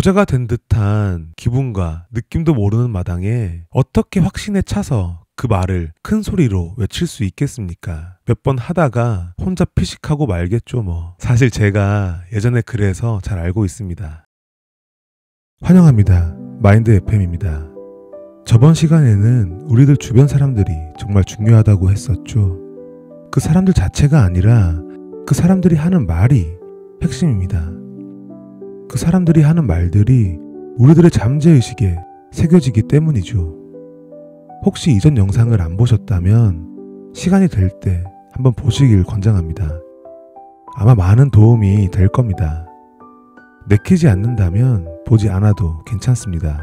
부자가 된 듯한 기분과 느낌도 모르는 마당에 어떻게 확신에 차서 그 말을 큰 소리로 외칠 수 있겠습니까? 몇 번 하다가 혼자 피식하고 말겠죠 뭐. 사실 제가 예전에 그래서 잘 알고 있습니다. 환영합니다. 마인드 FM입니다. 저번 시간에는 우리들 주변 사람들이 정말 중요하다고 했었죠. 그 사람들 자체가 아니라 그 사람들이 하는 말이 핵심입니다. 그 사람들이 하는 말들이 우리들의 잠재의식에 새겨지기 때문이죠. 혹시 이전 영상을 안 보셨다면 시간이 될 때 한번 보시길 권장합니다. 아마 많은 도움이 될 겁니다. 내키지 않는다면 보지 않아도 괜찮습니다.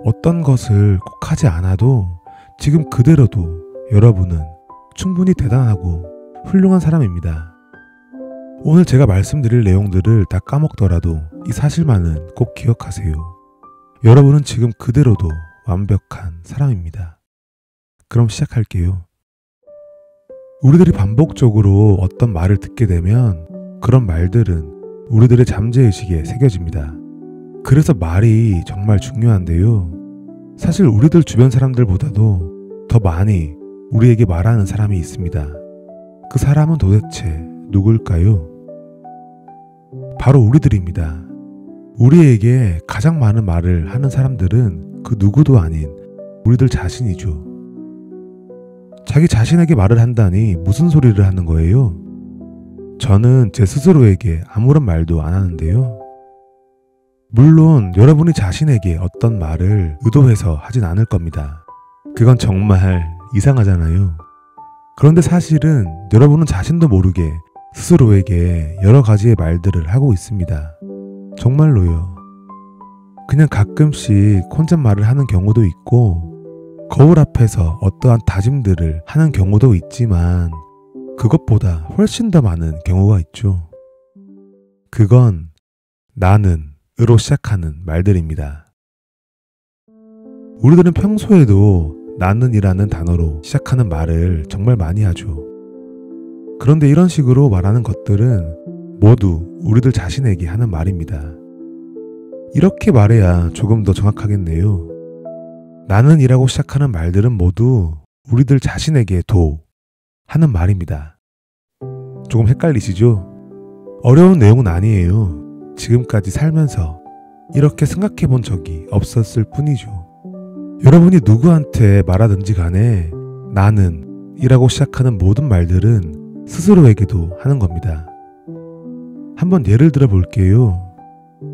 어떤 것을 꼭 하지 않아도 지금 그대로도 여러분은 충분히 대단하고 훌륭한 사람입니다. 오늘 제가 말씀드릴 내용들을 다 까먹더라도 이 사실만은 꼭 기억하세요. 여러분은 지금 그대로도 완벽한 사람입니다. 그럼 시작할게요. 우리들이 반복적으로 어떤 말을 듣게 되면 그런 말들은 우리들의 잠재의식에 새겨집니다. 그래서 말이 정말 중요한데요. 사실 우리들 주변 사람들보다도 더 많이 우리에게 말하는 사람이 있습니다. 그 사람은 도대체 누굴까요? 바로 우리들입니다. 우리에게 가장 많은 말을 하는 사람들은 그 누구도 아닌 우리들 자신이죠. 자기 자신에게 말을 한다니 무슨 소리를 하는 거예요? 저는 제 스스로에게 아무런 말도 안 하는데요. 물론 여러분이 자신에게 어떤 말을 의도해서 하진 않을 겁니다. 그건 정말 이상하잖아요. 그런데 사실은 여러분은 자신도 모르게 스스로에게 여러 가지의 말들을 하고 있습니다. 정말로요. 그냥 가끔씩 혼잣말을 하는 경우도 있고 거울 앞에서 어떠한 다짐들을 하는 경우도 있지만 그것보다 훨씬 더 많은 경우가 있죠. 그건 나는으로 시작하는 말들입니다. 우리들은 평소에도 나는이라는 단어로 시작하는 말을 정말 많이 하죠. 그런데 이런 식으로 말하는 것들은 모두 우리들 자신에게 하는 말입니다. 이렇게 말해야 조금 더 정확하겠네요. 나는이라고 시작하는 말들은 모두 우리들 자신에게 하는 말입니다. 조금 헷갈리시죠? 어려운 내용은 아니에요. 지금까지 살면서 이렇게 생각해 본 적이 없었을 뿐이죠. 여러분이 누구한테 말하든지 간에 나는이라고 시작하는 모든 말들은 스스로에게도 하는 겁니다. 한번 예를 들어 볼게요.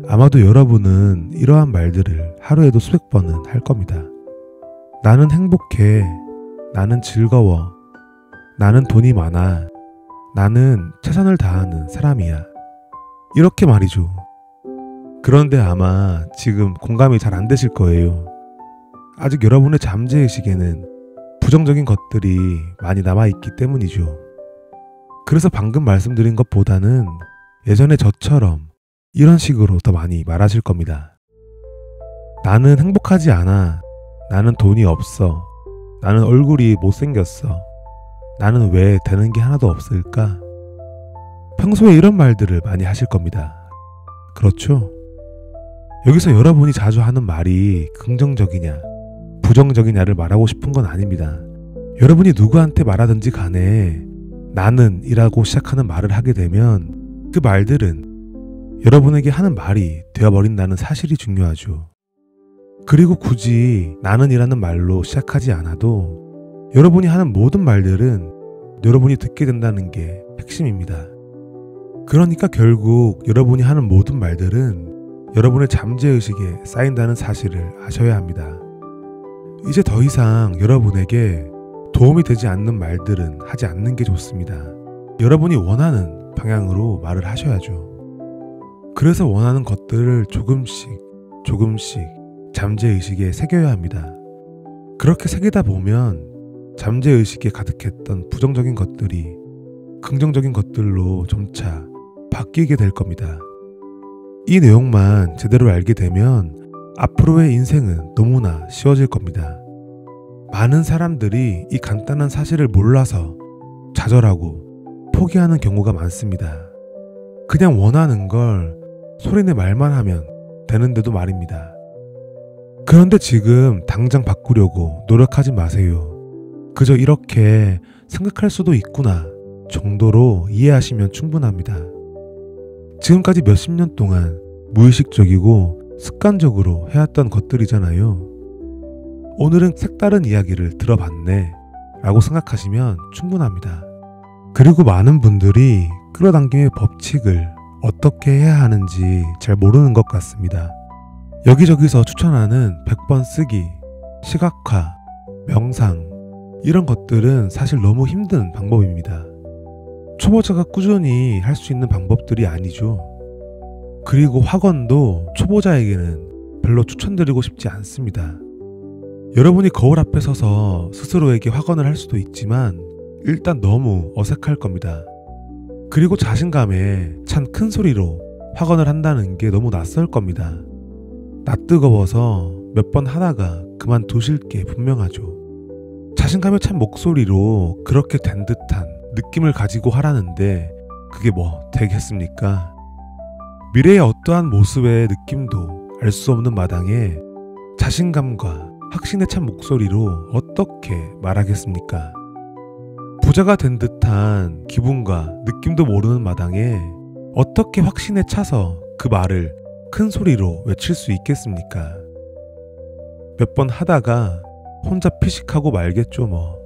아마도 여러분은 이러한 말들을 하루에도 수백 번은 할 겁니다. 나는 행복해. 나는 즐거워. 나는 돈이 많아. 나는 최선을 다하는 사람이야. 이렇게 말이죠. 그런데 아마 지금 공감이 잘 안 되실 거예요. 아직 여러분의 잠재의식에는 부정적인 것들이 많이 남아있기 때문이죠. 그래서 방금 말씀드린 것보다는 예전에 저처럼 이런 식으로 더 많이 말하실 겁니다. 나는 행복하지 않아. 나는 돈이 없어. 나는 얼굴이 못생겼어. 나는 왜 되는 게 하나도 없을까? 평소에 이런 말들을 많이 하실 겁니다. 그렇죠? 여기서 여러분이 자주 하는 말이 긍정적이냐, 부정적이냐를 말하고 싶은 건 아닙니다. 여러분이 누구한테 말하든지 간에 나는이라고 시작하는 말을 하게 되면 그 말들은 여러분에게 하는 말이 되어버린다는 사실이 중요하죠. 그리고 굳이 나는이라는 말로 시작하지 않아도 여러분이 하는 모든 말들은 여러분이 듣게 된다는 게 핵심입니다. 그러니까 결국 여러분이 하는 모든 말들은 여러분의 잠재의식에 쌓인다는 사실을 아셔야 합니다. 이제 더 이상 여러분에게 도움이 되지 않는 말들은 하지 않는 게 좋습니다. 여러분이 원하는 방향으로 말을 하셔야죠. 그래서 원하는 것들을 조금씩 잠재의식에 새겨야 합니다. 그렇게 새기다 보면 잠재의식에 가득했던 부정적인 것들이 긍정적인 것들로 점차 바뀌게 될 겁니다. 이 내용만 제대로 알게 되면 앞으로의 인생은 너무나 쉬워질 겁니다. 많은 사람들이 이 간단한 사실을 몰라서 좌절하고 포기하는 경우가 많습니다. 그냥 원하는 걸 소리내 말만 하면 되는데도 말입니다. 그런데 지금 당장 바꾸려고 노력하지 마세요. 그저 이렇게 생각할 수도 있구나 정도로 이해하시면 충분합니다. 지금까지 몇십 년 동안 무의식적이고 습관적으로 해왔던 것들이잖아요. 오늘은 색다른 이야기를 들어봤네 라고 생각하시면 충분합니다. 그리고 많은 분들이 끌어당김의 법칙을 어떻게 해야 하는지 잘 모르는 것 같습니다. 여기저기서 추천하는 100번 쓰기, 시각화, 명상 이런 것들은 사실 너무 힘든 방법입니다. 초보자가 꾸준히 할 수 있는 방법들이 아니죠. 그리고 학원도 초보자에게는 별로 추천드리고 싶지 않습니다. 여러분이 거울 앞에 서서 스스로에게 확언을 할 수도 있지만 일단 너무 어색할 겁니다. 그리고 자신감에 찬 큰 소리로 확언을 한다는 게 너무 낯설 겁니다. 낯뜨거워서 몇 번 하다가 그만두실 게 분명하죠. 자신감에 찬 목소리로 그렇게 된 듯한 느낌을 가지고 하라는데 그게 뭐 되겠습니까? 미래의 어떠한 모습의 느낌도 알 수 없는 마당에 자신감과 확신에 찬 목소리로 어떻게 말하겠습니까? 부자가 된 듯한 기분과 느낌도 모르는 마당에 어떻게 확신에 차서 그 말을 큰 소리로 외칠 수 있겠습니까? 몇 번 하다가 혼자 피식하고 말겠죠 뭐.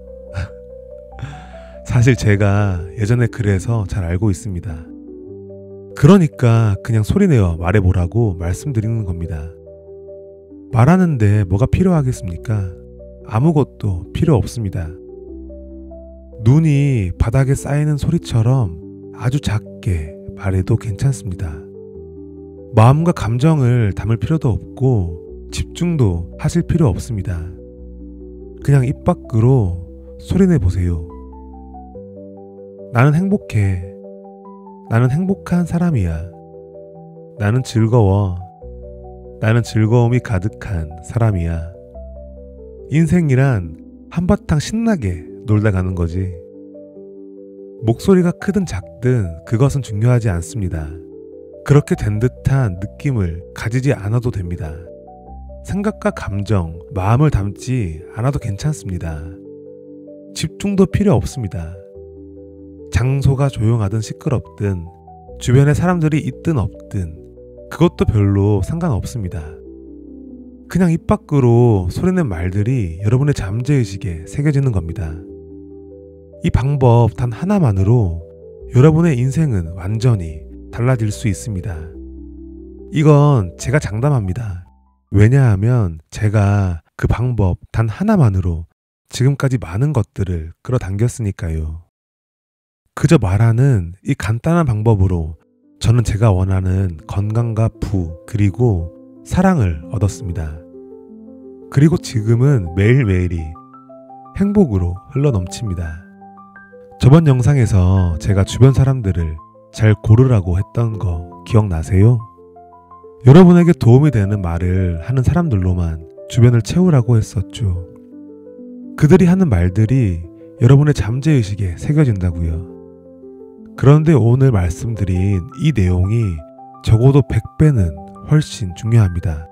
사실 제가 예전에 그래서 잘 알고 있습니다. 그러니까 그냥 소리내어 말해보라고 말씀드리는 겁니다. 말하는데 뭐가 필요하겠습니까? 아무것도 필요 없습니다. 눈이 바닥에 쌓이는 소리처럼 아주 작게 말해도 괜찮습니다. 마음과 감정을 담을 필요도 없고 집중도 하실 필요 없습니다. 그냥 입 밖으로 소리내 보세요. 나는 행복해. 나는 행복한 사람이야. 나는 즐거워. 나는 즐거움이 가득한 사람이야. 인생이란 한바탕 신나게 놀다 가는 거지. 목소리가 크든 작든 그것은 중요하지 않습니다. 그렇게 된 듯한 느낌을 가지지 않아도 됩니다. 생각과 감정, 마음을 담지 않아도 괜찮습니다. 집중도 필요 없습니다. 장소가 조용하든 시끄럽든 주변에 사람들이 있든 없든 그것도 별로 상관없습니다. 그냥 입 밖으로 소리낸 말들이 여러분의 잠재의식에 새겨지는 겁니다. 이 방법 단 하나만으로 여러분의 인생은 완전히 달라질 수 있습니다. 이건 제가 장담합니다. 왜냐하면 제가 그 방법 단 하나만으로 지금까지 많은 것들을 끌어당겼으니까요. 그저 말하는 이 간단한 방법으로 저는 제가 원하는 건강과 부 그리고 사랑을 얻었습니다. 그리고 지금은 매일매일이 행복으로 흘러넘칩니다. 저번 영상에서 제가 주변 사람들을 잘 고르라고 했던 거 기억나세요? 여러분에게 도움이 되는 말을 하는 사람들로만 주변을 채우라고 했었죠. 그들이 하는 말들이 여러분의 잠재의식에 새겨진다고요. 그런데 오늘 말씀드린 이 내용이 적어도 100배는 훨씬 중요합니다.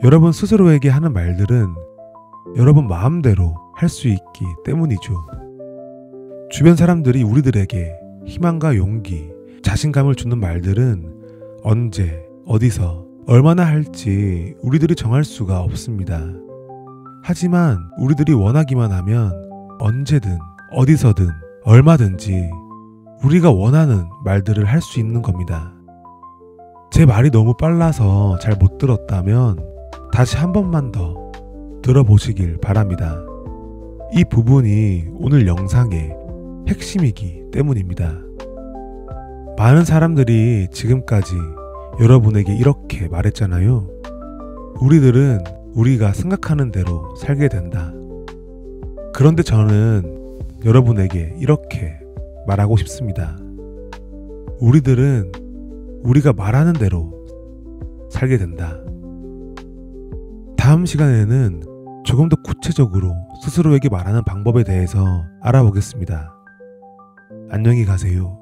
여러분 스스로에게 하는 말들은 여러분 마음대로 할 수 있기 때문이죠. 주변 사람들이 우리들에게 희망과 용기, 자신감을 주는 말들은 언제, 어디서, 얼마나 할지 우리들이 정할 수가 없습니다. 하지만 우리들이 원하기만 하면 언제든, 어디서든, 얼마든지 우리가 원하는 말들을 할 수 있는 겁니다. 제 말이 너무 빨라서 잘 못 들었다면 다시 한 번만 더 들어보시길 바랍니다. 이 부분이 오늘 영상의 핵심이기 때문입니다. 많은 사람들이 지금까지 여러분에게 이렇게 말했잖아요. 우리들은 우리가 생각하는 대로 살게 된다. 그런데 저는 여러분에게 이렇게 말하고 싶습니다. 우리들은 우리가 말하는 대로 살게 된다. 다음 시간에는 조금 더 구체적으로 스스로에게 말하는 방법에 대해서 알아보겠습니다. 안녕히 가세요.